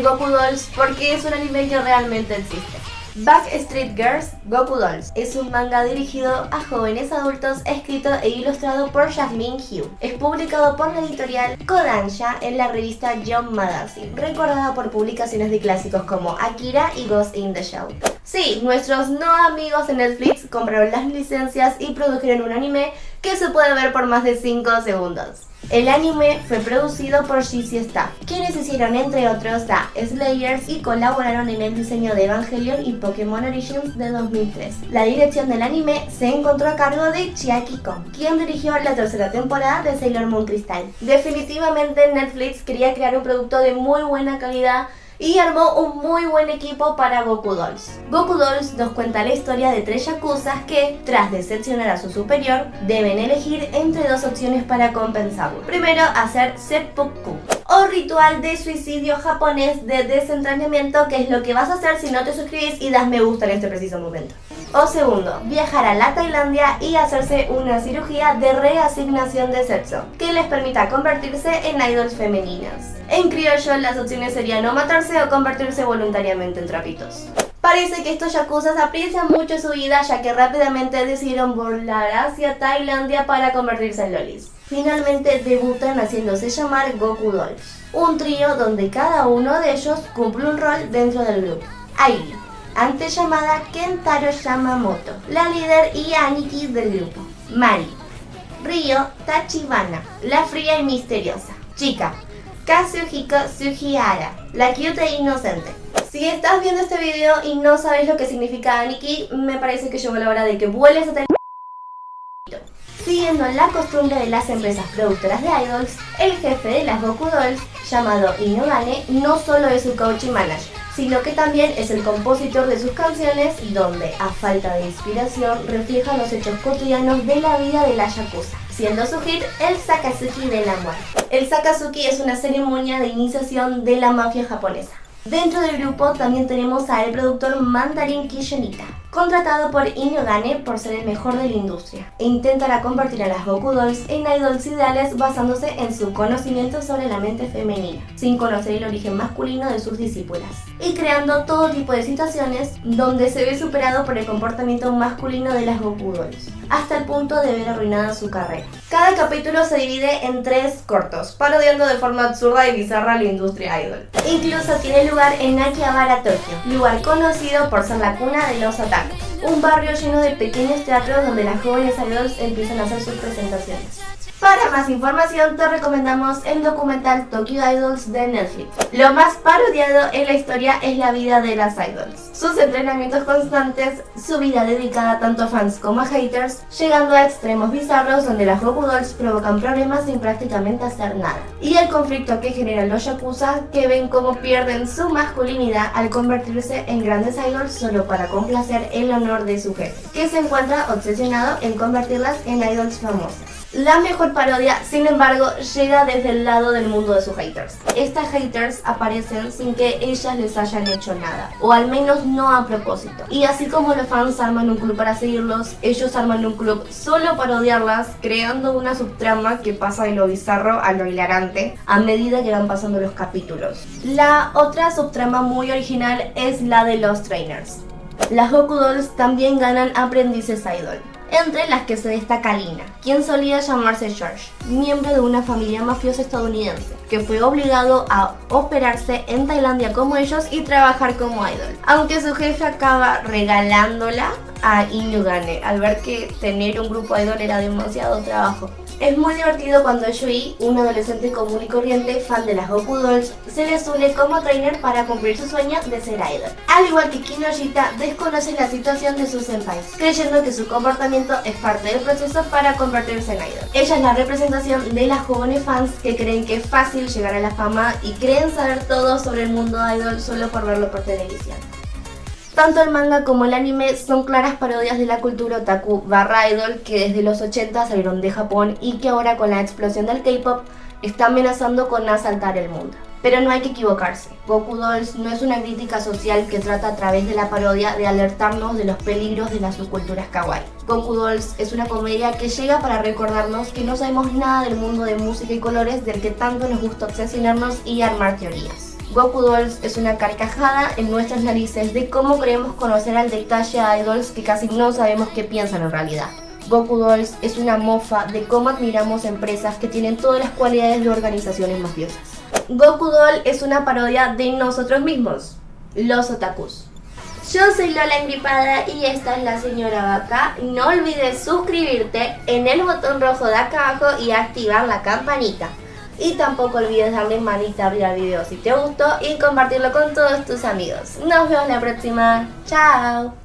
de Goku Dolls porque es un anime que realmente existe. Backstreet Girls Goku Dolls es un manga dirigido a jóvenes adultos, escrito e ilustrado por Jasmine Hugh. Es publicado por la editorial Kodansha en la revista Jump Magazine, recordada por publicaciones de clásicos como Akira y Ghost in the Shell. Sí, nuestros no amigos de Netflix compraron las licencias y produjeron un anime que se puede ver por más de 5 segundos. El anime fue producido por GC Staff, quienes hicieron entre otros The Slayers y colaboraron en el diseño de Evangelion y Pokémon Origins de 2003. La dirección del anime se encontró a cargo de Chiaki Kon, quien dirigió la tercera temporada de Sailor Moon Crystal. Definitivamente Netflix quería crear un producto de muy buena calidad y armó un muy buen equipo para Goku Dolls. Goku Dolls nos cuenta la historia de 3 yakuzas que, tras decepcionar a su superior, deben elegir entre 2 opciones para compensarlo. Primero, hacer seppuku, o ritual de suicidio japonés de desentrañamiento, que es lo que vas a hacer si no te suscribís y das me gusta en este preciso momento. O segundo, viajar a la Tailandia y hacerse una cirugía de reasignación de sexo, que les permita convertirse en idols femeninas. En criollo, las opciones serían o matarse o convertirse voluntariamente en trapitos. Parece que estos yakuzas aprecian mucho su vida, ya que rápidamente decidieron volar hacia Tailandia para convertirse en lolis. Finalmente debutan haciéndose llamar Goku Dolls, un trío donde cada uno de ellos cumple un rol dentro del grupo. Airi, antes llamada Kentaro Yamamoto, la líder y Aniki del grupo. Mari, Ryo Tachibana, la fría y misteriosa. Chika, Kazuhiko Sugihara, la cute e inocente. Si estás viendo este video y no sabes lo que significa Aniki, me parece que llegó la hora de que vueles a tener. Siguiendo la costumbre de las empresas productoras de idols, el jefe de las Goku Dolls, llamado Inogane, no solo es su coach y manager, sino que también es el compositor de sus canciones, donde, a falta de inspiración, refleja los hechos cotidianos de la vida de la yakuza, siendo su hit el Sakazuki de la muerte. El Sakazuki es una ceremonia de iniciación de la mafia japonesa. Dentro del grupo también tenemos al productor Mandarin Kishonita, contratado por Inogane por ser el mejor de la industria, e intentará convertir a las Goku Dolls en idols ideales basándose en su conocimiento sobre la mente femenina, sin conocer el origen masculino de sus discípulas, y creando todo tipo de situaciones donde se ve superado por el comportamiento masculino de las Goku Dolls, hasta el punto de ver arruinada su carrera. Cada capítulo se divide en 3 cortos, parodiando de forma absurda y bizarra la industria idol. Incluso tiene lugar en Akihabara, Tokio, lugar conocido por ser la cuna de los otakus, un barrio lleno de pequeños teatros donde las jóvenes idols empiezan a hacer sus presentaciones. Para más información te recomendamos el documental Tokyo Idols de Netflix. Lo más parodiado en la historia es la vida de las idols, sus entrenamientos constantes, su vida dedicada tanto a fans como a haters, llegando a extremos bizarros donde las Goku Dolls provocan problemas sin prácticamente hacer nada, y el conflicto que generan los yakuza, que ven cómo pierden su masculinidad al convertirse en grandes idols solo para complacer el honor de su jefe, que se encuentra obsesionado en convertirlas en idols famosas. La mejor parodia, sin embargo, llega desde el lado del mundo de sus haters. Estas haters aparecen sin que ellas les hayan hecho nada, o al menos no a propósito. Y así como los fans arman un club para seguirlos, ellos arman un club solo para odiarlas, creando una subtrama que pasa de lo bizarro a lo hilarante a medida que van pasando los capítulos. La otra subtrama muy original es la de los trainers. Las Goku Dolls también ganan aprendices idol, entre las que se destaca Lina, quien solía llamarse George, miembro de una familia mafiosa estadounidense, que fue obligado a operarse en Tailandia como ellos y trabajar como idol, aunque su jefe acaba regalándola a Inugane al ver que tener un grupo idol era demasiado trabajo. Es muy divertido cuando Yui, un adolescente común y corriente, fan de las Goku Dolls, se les une como trainer para cumplir su sueño de ser idol. Al igual que Kinoshita, desconoce la situación de sus senpais, creyendo que su comportamiento es parte del proceso para convertirse en idol. Ella es la representación de las jóvenes fans que creen que es fácil llegar a la fama y creen saber todo sobre el mundo idol solo por verlo por televisión. Tanto el manga como el anime son claras parodias de la cultura otaku / idol que desde los 80 salieron de Japón y que ahora con la explosión del K-pop está amenazando con asaltar el mundo. Pero no hay que equivocarse, Goku Dolls no es una crítica social que trata a través de la parodia de alertarnos de los peligros de las subculturas kawaii. Goku Dolls es una comedia que llega para recordarnos que no sabemos nada del mundo de música y colores del que tanto nos gusta obsesionarnos y armar teorías. Goku Dolls es una carcajada en nuestras narices de cómo creemos conocer al detalle a idols que casi no sabemos qué piensan en realidad. Goku Dolls es una mofa de cómo admiramos empresas que tienen todas las cualidades de organizaciones mafiosas. Goku Doll es una parodia de nosotros mismos, los otakus. Yo soy Lola Engripada y esta es la señora Vaca. No olvides suscribirte en el botón rojo de acá abajo y activar la campanita. Y tampoco olvides darle manita arriba al video si te gustó y compartirlo con todos tus amigos. Nos vemos la próxima. Chao.